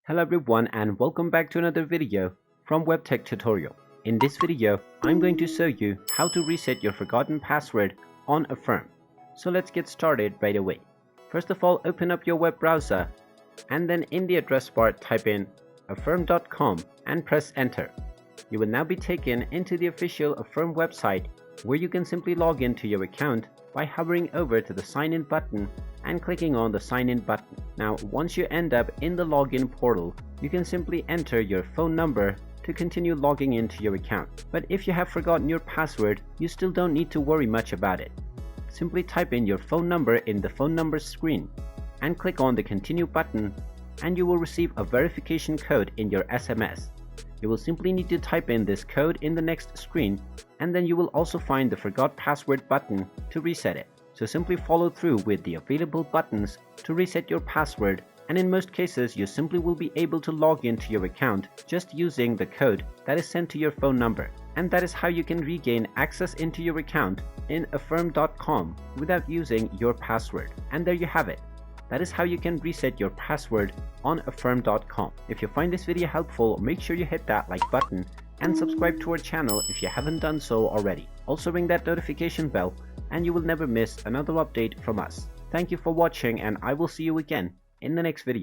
Hello everyone and welcome back to another video from Webtech Tutorial. In this video, I'm going to show you how to reset your forgotten password on Affirm. So let's get started right away. First of all, open up your web browser and then in the address bar type in affirm.com and press enter. You will now be taken into the official Affirm website where you can simply log into your account by hovering over to the sign in button and clicking on the sign in button. Now once you end up in the login portal, you can simply enter your phone number to continue logging into your account. But if you have forgotten your password, you still don't need to worry much about it. Simply type in your phone number in the phone number screen and click on the continue button and you will receive a verification code in your SMS. You will simply need to type in this code in the next screen and then you will also find the forgot password button to reset it. So simply follow through with the available buttons to reset your password, and in most cases you simply will be able to log into your account just using the code that is sent to your phone number. And that is how you can regain access into your account in affirm.com without using your password. And there you have it. That is how you can reset your password on affirm.com. If you find this video helpful, make sure you hit that like button and subscribe to our channel if you haven't done so already. Also ring that notification bell and you will never miss another update from us. Thank you for watching and I will see you again in the next video.